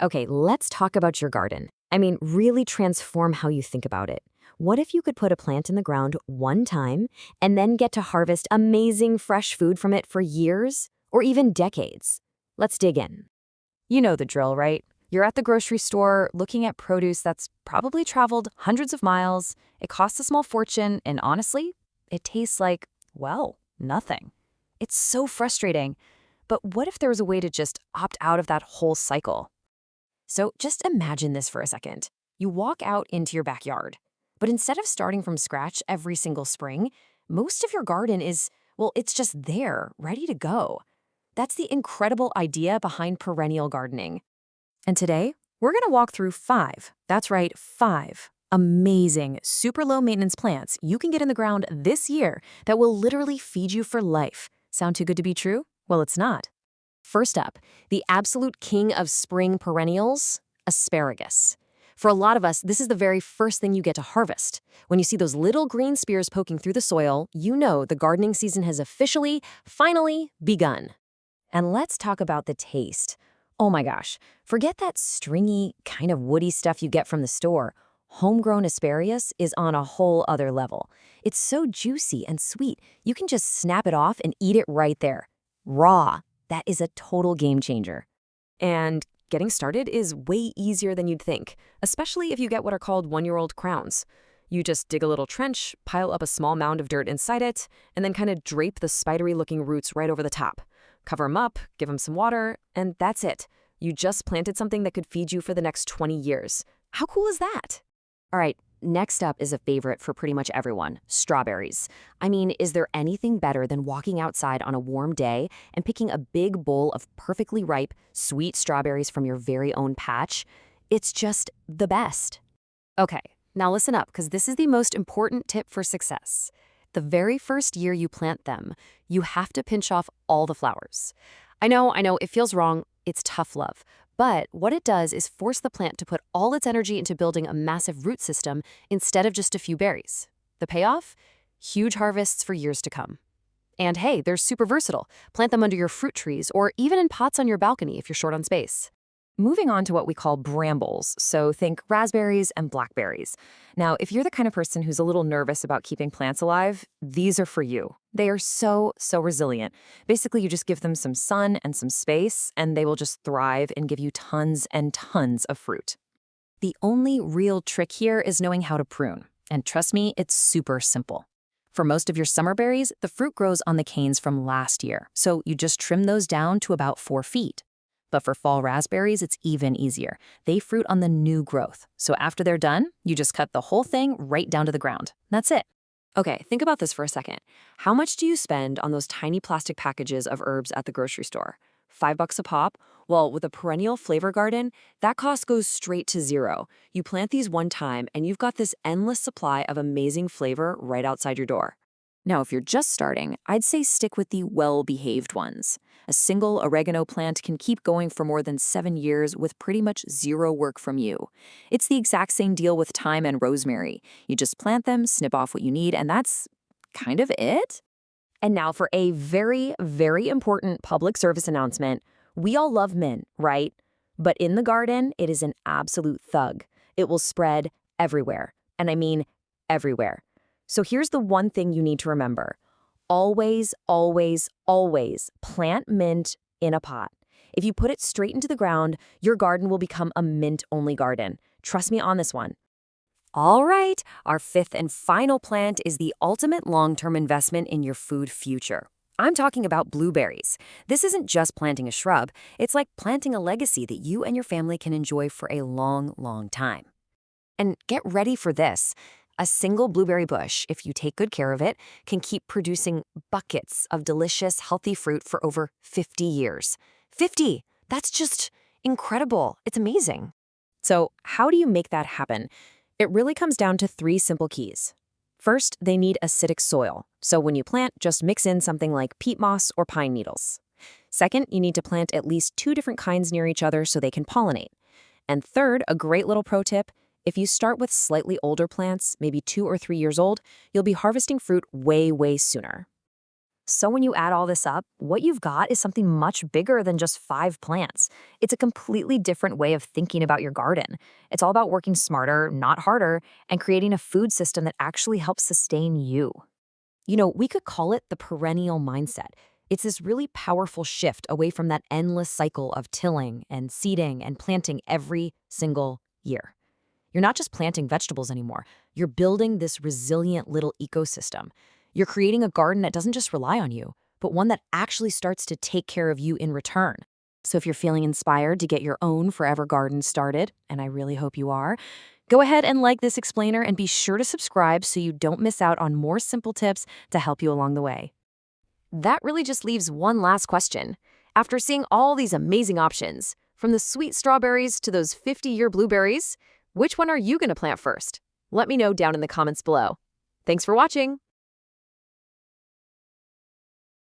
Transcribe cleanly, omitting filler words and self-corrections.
Okay, let's talk about your garden. I mean, really transform how you think about it. What if you could put a plant in the ground one time and then get to harvest amazing fresh food from it for years or even decades? Let's dig in. You know the drill, right? You're at the grocery store looking at produce that's probably traveled hundreds of miles, it costs a small fortune, and honestly, it tastes like, well, nothing. It's so frustrating. But what if there was a way to just opt out of that whole cycle? So just imagine this for a second. You walk out into your backyard, but instead of starting from scratch every single spring, most of your garden is, well, it's just there, ready to go. That's the incredible idea behind perennial gardening. And today, we're going to walk through that's right, 5 amazing, super low maintenance plants you can get in the ground this year that will literally feed you for life. Sound too good to be true? Well, it's not. First up, the absolute king of spring perennials, asparagus. For a lot of us, this is the very first thing you get to harvest. When you see those little green spears poking through the soil, you know the gardening season has officially, finally begun. And let's talk about the taste. Oh my gosh, forget that stringy, kind of woody stuff you get from the store. Homegrown asparagus is on a whole other level. It's so juicy and sweet, you can just snap it off and eat it right there. Raw. That is a total game changer. And getting started is way easier than you'd think, especially if you get what are called one-year-old crowns. You just dig a little trench, pile up a small mound of dirt inside it, and then kind of drape the spidery-looking roots right over the top. Cover them up, give them some water, and that's it. You just planted something that could feed you for the next 20 years. How cool is that? All right, next up is a favorite for pretty much everyone, strawberries. I mean, is there anything better than walking outside on a warm day and picking a big bowl of perfectly ripe, sweet strawberries from your very own patch? It's just the best. Okay, now listen up, because this is the most important tip for success. The very first year you plant them, you have to pinch off all the flowers. I know, it feels wrong. It's tough love. But what it does is force the plant to put all its energy into building a massive root system instead of just a few berries. The payoff? Huge harvests for years to come. And hey, they're super versatile. Plant them under your fruit trees or even in pots on your balcony if you're short on space. Moving on to what we call brambles, so think raspberries and blackberries. Now, if you're the kind of person who's a little nervous about keeping plants alive, these are for you. They are so resilient. Basically, you just give them some sun and some space, and they will just thrive and give you tons and tons of fruit. The only real trick here is knowing how to prune. And trust me, it's super simple. For most of your summer berries, the fruit grows on the canes from last year, so you just trim those down to about 4 feet. But for fall raspberries, it's even easier. They fruit on the new growth. So after they're done, you just cut the whole thing right down to the ground. That's it. Okay, think about this for a second. How much do you spend on those tiny plastic packages of herbs at the grocery store? $5 a pop? Well, with a perennial flavor garden, that cost goes straight to zero. You plant these one time, and you've got this endless supply of amazing flavor right outside your door. Now, if you're just starting, I'd say stick with the well-behaved ones. A single oregano plant can keep going for more than 7 years with pretty much zero work from you. It's the exact same deal with thyme and rosemary. You just plant them, snip off what you need, and that's kind of it. And now for a very important public service announcement. We all love mint, right? But in the garden, it is an absolute thug. It will spread everywhere. And I mean everywhere. So here's the one thing you need to remember. Always plant mint in a pot. If you put it straight into the ground, your garden will become a mint-only garden. Trust me on this one. All right, our 5th and final plant is the ultimate long-term investment in your food future. I'm talking about blueberries. This isn't just planting a shrub. It's like planting a legacy that you and your family can enjoy for a long time. And get ready for this. A single blueberry bush, if you take good care of it, can keep producing buckets of delicious, healthy fruit for over 50 years. 50! That's just incredible. It's amazing. So how do you make that happen? It really comes down to 3 simple keys. First, they need acidic soil. So when you plant, just mix in something like peat moss or pine needles. Second, you need to plant at least 2 different kinds near each other so they can pollinate. And third, a great little pro tip, if you start with slightly older plants, maybe 2 or 3 years old, you'll be harvesting fruit way sooner. So when you add all this up, what you've got is something much bigger than just 5 plants. It's a completely different way of thinking about your garden. It's all about working smarter, not harder, and creating a food system that actually helps sustain you. We could call it the perennial mindset. It's this really powerful shift away from that endless cycle of tilling and seeding and planting every single year. You're not just planting vegetables anymore. You're building this resilient little ecosystem. You're creating a garden that doesn't just rely on you, but one that actually starts to take care of you in return. So if you're feeling inspired to get your own forever garden started, and I really hope you are, go ahead and like this explainer and be sure to subscribe so you don't miss out on more simple tips to help you along the way. That really just leaves one last question. After seeing all these amazing options, from the sweet strawberries to those 50-year blueberries, which one are you going to plant first? Let me know down in the comments below. Thanks for watching.